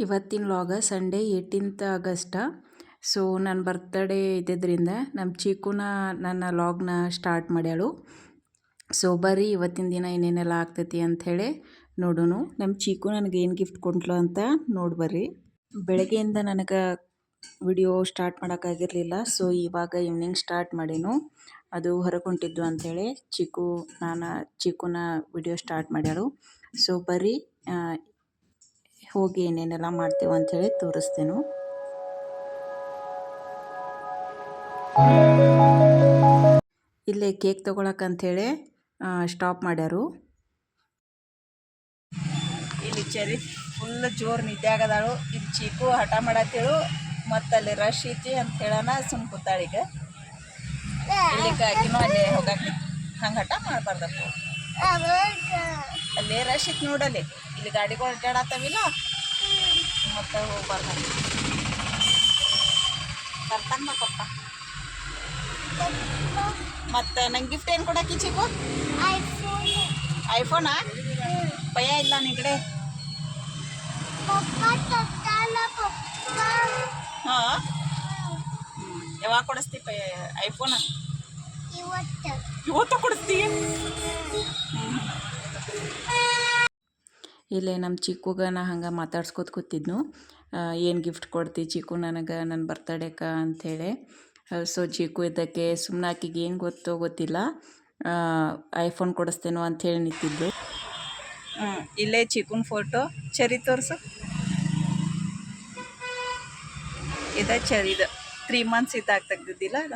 ಇವತ್ತಿನ ವ್ಲಾಗ Sunday 18th August. So ನನ್ನ birthday ಇದ್ದಿದ್ದರಿಂದ ನಮ್ಮ ಚೀಕುನ ನನ್ನ ವ್ಲಾಗ್ನ ಸ್ಟಾರ್ಟ್ ಮಾಡ್ಯಾಳು. ಸೊ ಬರ್ರಿ ಇವತ್ತಿನ ದಿನ ಏನೇನೆಲ್ಲ ಆಗ್ತೈತಿ ಅಂಥೇಳಿ ನೋಡೋಣ. ನಮ್ಮ ಚೀಕು ನನಗೆ ಏನು ಗಿಫ್ಟ್ ಕೊಟ್ಲು ಅಂತ ನೋಡಿ ಬರ್ರಿ. ಬೆಳಗ್ಗೆಯಿಂದ ನನಗೆ ವಿಡಿಯೋ ಸ್ಟಾರ್ಟ್ ಮಾಡೋಕ್ಕಾಗಿರಲಿಲ್ಲ. ಸೊ ಇವಾಗ ಈವ್ನಿಂಗ್ ಸ್ಟಾರ್ಟ್ ಮಾಡೀನು. ಅದು ಹೊರಗೆ ಹೊಂಟಿದ್ದು ಅಂಥೇಳಿ ಚೀಕುನ ವಿಡಿಯೋ ಸ್ಟಾರ್ಟ್ ಮಾಡ್ಯಾಳು. ಸೊ ಬರ್ರಿ ಹೋಗಿ ಏನೇನೆಲ್ಲ ಮಾಡ್ತೇವೆ ಅಂಥೇಳಿ ತೋರಿಸ್ತೇನೆ. ಇಲ್ಲೇ ಕೇಕ್ ತೊಗೊಳಕ್ಕಂಥೇಳಿ ಸ್ಟಾಪ್ ಮಾಡ್ಯಾರು. ಇಲ್ಲಿ ಚೆರಿ ಫುಲ್ ಜೋರು ನಿದ್ದೆ ಆಗದಾಳು. ಇಲ್ಲಿ ಚೀಕು ಹಠ ಮಾಡತ್ತೇಳು ಮತ್ತು ಅಲ್ಲಿ ರಶ್ ಐತಿ ಅಂತ ಹೇಳೋಣ ಸುಮ್ಮ ಕೂತಾಳೀಗ. ಇಲ್ಲಿ ಆಕಿನೂ ಅಲ್ಲಿ ಹೋಗಕ್ಕೆ ಹಂಗೆ ಹಠ ಮಾಡಬಾರ್ದಪ್ಪ. ಅಲ್ಲೇ ರಶ್ ಐತಿ ನೋಡಲ್ಲಿ. ಇಲ್ಲಿ ಗಾಡಿಗಳು ಅಡ್ಡಾಡತ್ತವಿಲ್ಲ ಮತ್ತು ಹೋಗ್ಬಾರ್ದು. ಬರ್ತಾನ ಪಪ್ಪ. ಮತ್ತು ನಂಗೆ ಗಿಫ್ಟ್ ಏನು ಕೊಡಕ್ಕೆ ಚೀಕು? ಐಫೋನಾ? ಭಯ ಇಲ್ಲ ನಿಗಡೆ. ಹಾಂ, ಯಾವಾಗ ಕೊಡಿಸ್ತಿ ಐಫೋನ? ಇವತ್ತು ಕೊಡಿಸ್ತೀಯ? ಇಲ್ಲೇ ನಮ್ಮ ಚಿಕ್ಕುಗ ನಾ ಹಂಗೆ ಮಾತಾಡ್ಸ್ಕೊತ ಕೂತಿದ್ನು. ಏನು ಗಿಫ್ಟ್ ಕೊಡ್ತಿ ಚಿಕ್ಕು ನನಗೆ ನನ್ನ ಬರ್ತಡೇಕ ಅಂಥೇಳಿ. ಸೊ ಚಿಕ್ಕು ಇದಕ್ಕೆ ಸುಮ್ಮನೆ ಆಕಿಗೆ ಏನು ಗೊತ್ತಿಲ್ಲ, ಐಫೋನ್ ಕೊಡಿಸ್ತೇನೋ ಅಂಥೇಳಿ ನಿಂತಿದ್ದು. ಇಲ್ಲೇ ಚಿಕ್ಕುನ ಫೋಟೋ ಚರಿ ತೋರಿಸು. ಚರಿದು 3 months ಇದ್ದಾಗ ತೆಗ್ದಿದ್ದಿಲ್ಲ ಅದ.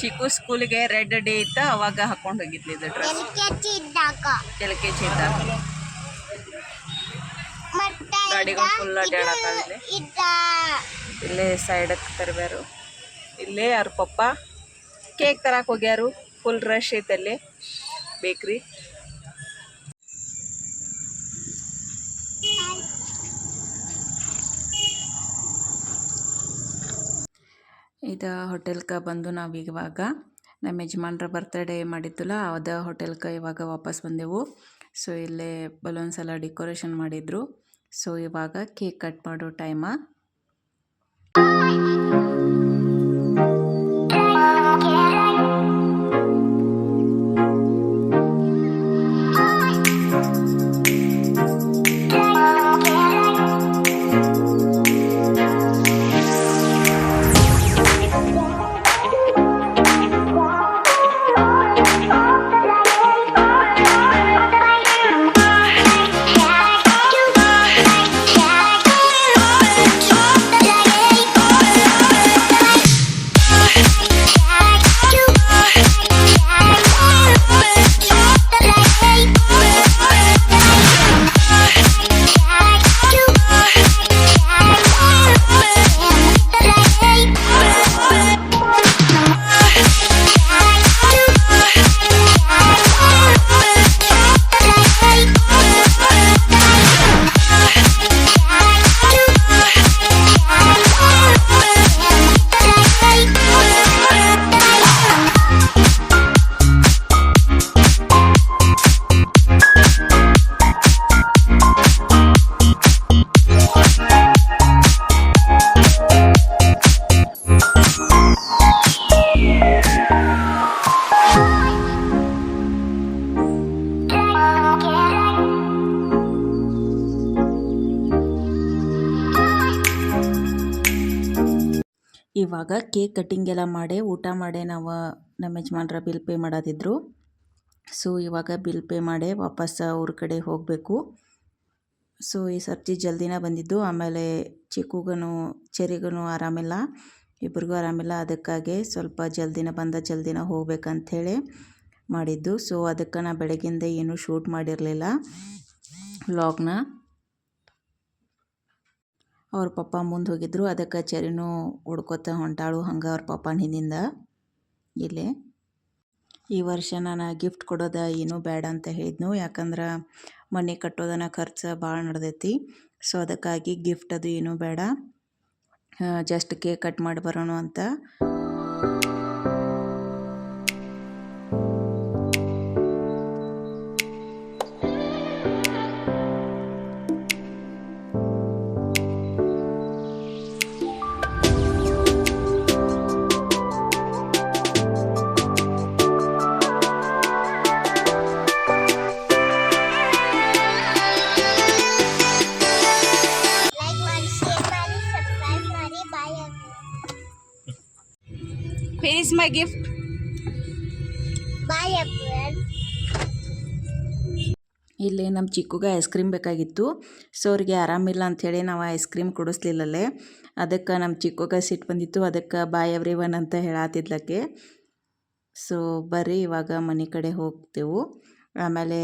ಚಿಕ್ಕು ಸ್ಕೂಲಿಗೆ ರೆಡ್ ಡೇ ಇತ್ತು, ಅವಾಗ ಹಾಕೊಂಡು ಹೋಗಿದ್ಲಿ ಇದು ಡ್ರೆಸ್. LKG ಇದ್ದಾಗ ಗಾಡಿಗಳು ಫುಲ್ ಅಡ್ಡಾಡಕ್ಕಾಗಲಿ. ಇಲ್ಲೇ ಸೈಡಕ್ಕೆ ತರಬ್ಯಾರು. ಇಲ್ಲೇ ಅವ್ರ ಪಪ್ಪ ಕೇಕ್ ತರಕ್ಕೆ ಹೋಗ್ಯಾರು. ಫುಲ್ ರಶ್ ಐತಲ್ಲಿ ಬೇಕ್ರಿ. ಇದು ಹೋಟೆಲ್ಗೆ ಬಂದು ನಾವು ಇವಾಗ ನಮ್ಮ ಯಜಮಾನ್ರ ಬರ್ತಡೇ ಮಾಡಿದ್ದಲ್ಲ ಅದ ಹೋಟೆಲ್ಗೆ ಇವಾಗ ವಾಪಸ್ ಬಂದೆವು. ಸೊ ಇಲ್ಲೇ ಬಲೂನ್ಸ್ ಎಲ್ಲ ಡೆಕೋರೇಷನ್ ಮಾಡಿದ್ರು. ಸೊ ಇವಾಗ ಕೇಕ್ ಕಟ್ ಮಾಡೋ ಟೈಮ. ಇವಾಗ ಕೇಕ್ ಕಟ್ಟಿಂಗ್ ಎಲ್ಲ ಮಾಡಿ ಊಟ ಮಾಡಿ ನಾವು ನಮ್ಮ ಯಜಮಾನ್ರ ಬಿಲ್ ಪೇ ಮಾಡೋದಿದ್ರು. ಸೊ ಇವಾಗ ಬಿಲ್ ಪೇ ಮಾಡಿ ವಾಪಸ್ ಅವ್ರ ಕಡೆ ಹೋಗಬೇಕು. ಸೊ ಈ ಸರ್ತಿ ಜಲ್ದಿನ ಬಂದಿದ್ದು. ಆಮೇಲೆ ಚಿಕ್ಕುಗೂ ಚೆರಿಗೂ ಆರಾಮಿಲ್ಲ, ಇಬ್ರಿಗೂ ಆರಾಮಿಲ್ಲ. ಅದಕ್ಕಾಗಿ ಸ್ವಲ್ಪ ಜಲ್ದಿನ ಹೋಗ್ಬೇಕಂಥೇಳಿ ಮಾಡಿದ್ದು. ಸೊ ಅದಕ್ಕೆ ನಾ ಬೆಳಗ್ಗಿಂದ ಏನೂ ಶೂಟ್ ಮಾಡಿರಲಿಲ್ಲ ವ್ಲಾಗ್ನ. ಅವ್ರ ಪಪ್ಪ ಮುಂದೆ ಹೋಗಿದ್ರು, ಅದಕ್ಕೆ ಚೆರಿನೂ ಹುಡ್ಕೋತ ಹೊಂಟಾಳು ಹಂಗೆ ಅವ್ರ ಪಪ್ಪನ ಹಿಂದಿಂದ. ಇಲ್ಲೇ ಈ ವರ್ಷ ನಾನು ಗಿಫ್ಟ್ ಕೊಡೋದು ಏನೂ ಬೇಡ ಅಂತ ಹೇಳಿದ್ನು. ಯಾಕಂದ್ರೆ ಮನೆ ಕಟ್ಟೋದನ್ನ ಖರ್ಚು ಭಾಳ ನಡೆದೈತಿ. ಸೊ ಅದಕ್ಕಾಗಿ ಗಿಫ್ಟ್ ಅದು ಏನೂ ಬೇಡ, ಜಸ್ಟ್ ಕೇಕ್ ಕಟ್ ಮಾಡಿ ಬರೋಣ ಅಂತ. Here is my gift. Bye everyone. ಇಲ್ಲಿ ನಮ್ಮ ಚಿಕ್ಕುಗೆ ಐಸ್ ಕ್ರೀಮ್ ಬೇಕಾಗಿತ್ತು. ಸೊ ಅವ್ರಿಗೆ ಆರಾಮಿಲ್ಲ ಅಂಥೇಳಿ ನಾವು ಐಸ್ ಕ್ರೀಮ್ ಕೊಡಿಸ್ಲಿಲ್ಲಲ್ಲೇ. ಅದಕ್ಕೆ ನಮ್ಮ ಚಿಕ್ಕುಗೆ ಸಿಟ್ಟು ಬಂದಿತ್ತು. ಅದಕ್ಕೆ ಬಾಯ್ ಎವ್ರಿ ಒನ್ ಅಂತ ಹೇಳತ್ತಿದ್ಲಕ್ಕೆ. ಸೊ ಬರ್ರಿ ಇವಾಗ ಮನೆ ಕಡೆ ಹೋಗ್ತೇವೆ. ಆಮೇಲೆ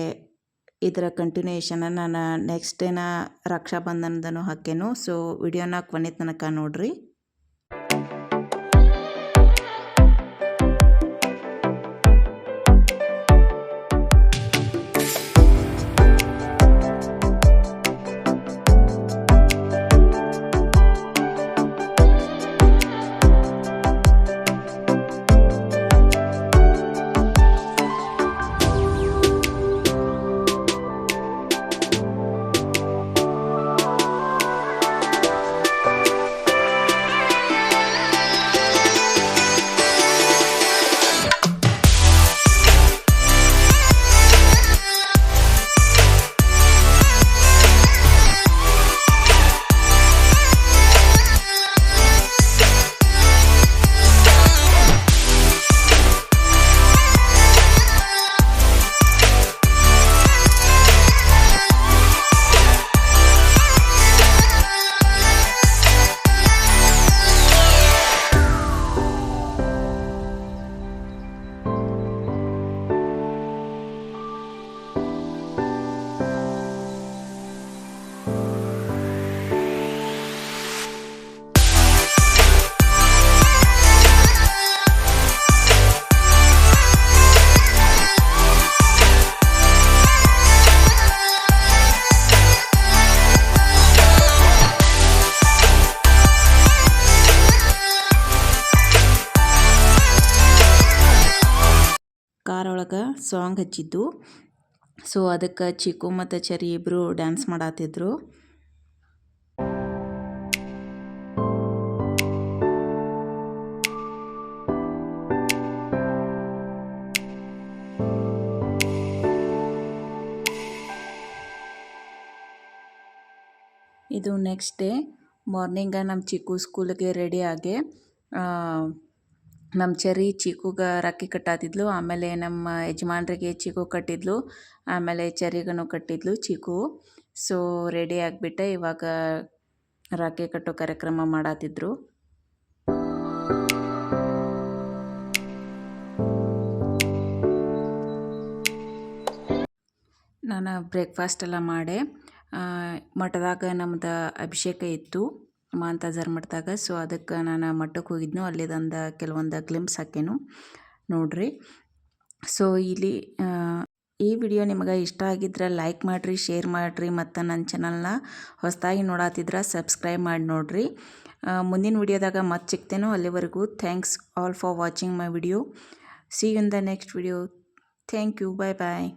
ಇದರ ಕಂಟಿನ್ಯೂಯೇಷನ್ ನಾನು ನೆಕ್ಸ್ಟ್ ಡೇನ ರಕ್ಷಾಬಂಧನದನು ಹಾಕೇನು. ಸೊ ವಿಡಿಯೋನ ಕೊನೆ ತನಕ ನೋಡ್ರಿ. ಕಾರ್ ಒಳಗೆ ಸಾಂಗ್ ಹಚ್ಚಿದ್ದು. ಸೊ ಅದಕ್ಕೆ ಚಿಕ್ಕು ಮತ್ತು ಚರಿ ಇಬ್ಬರು ಡ್ಯಾನ್ಸ್ ಮಾಡತ್ತಿದ್ರು. ಇದು ನೆಕ್ಸ್ಟ್ ಡೇ ಮಾರ್ನಿಂಗ ನಮ್ಮ ಚಿಕ್ಕು ಸ್ಕೂಲಿಗೆ ರೆಡಿ ಆಗಿ ನಮ್ಮ ಚರಿ ಚಿಕ್ಕುಗೆ ರಾಖಿ ಕಟ್ಟಾತಿದ್ಲು. ಆಮೇಲೆ ನಮ್ಮ ಯಜಮಾನ್ರಿಗೆ ಚಿಕ್ಕು ಕಟ್ಟಿದ್ಲು. ಆಮೇಲೆ ಚರಿಗನು ಕಟ್ಟಿದ್ಲು ಚಿಕ್ಕು. ಸೊ ರೆಡಿ ಆಗಿಬಿಟ್ಟೆ ಇವಾಗ ರಾಖಿ ಕಟ್ಟೋ ಕಾರ್ಯಕ್ರಮ ಮಾಡತ್ತಿದ್ರು. ನಾನು ಬ್ರೇಕ್ಫಾಸ್ಟ್ ಎಲ್ಲ ಮಾಡಿ ಮಠದಾಗ ನಮ್ದು ಅಭಿಷೇಕ ಇತ್ತು ಮಾಂತಾಜರ್ ಮಠದಾಗ. ಸೊ ಅದಕ್ಕೆ ನಾನು ಮಠಕ್ಕೆ ಹೋಗಿದ್ನು. ಅಲ್ಲಿದಂದು ಕೆಲವೊಂದು ಗ್ಲಿಮ್ಸ್ ಹಾಕೇನು ನೋಡ್ರಿ. ಸೊ ಇಲ್ಲಿ ಈ ವಿಡಿಯೋ ನಿಮಗೆ ಇಷ್ಟ ಆಗಿದ್ರೆ ಲೈಕ್ ಮಾಡಿರಿ, ಶೇರ್ ಮಾಡಿರಿ, ಮತ್ತು ನನ್ನ ಚಾನಲ್ನ ಹೊಸದಾಗಿ ನೋಡತ್ತಿದ್ರೆ ಸಬ್ಸ್ಕ್ರೈಬ್ ಮಾಡಿ ನೋಡಿರಿ. ಮುಂದಿನ ವಿಡಿಯೋದಾಗ ಮತ್ತೆ ಸಿಗ್ತೇನೋ. ಅಲ್ಲಿವರೆಗೂ thanks all for watching my video. See you in the next video. Thank you. Bye bye.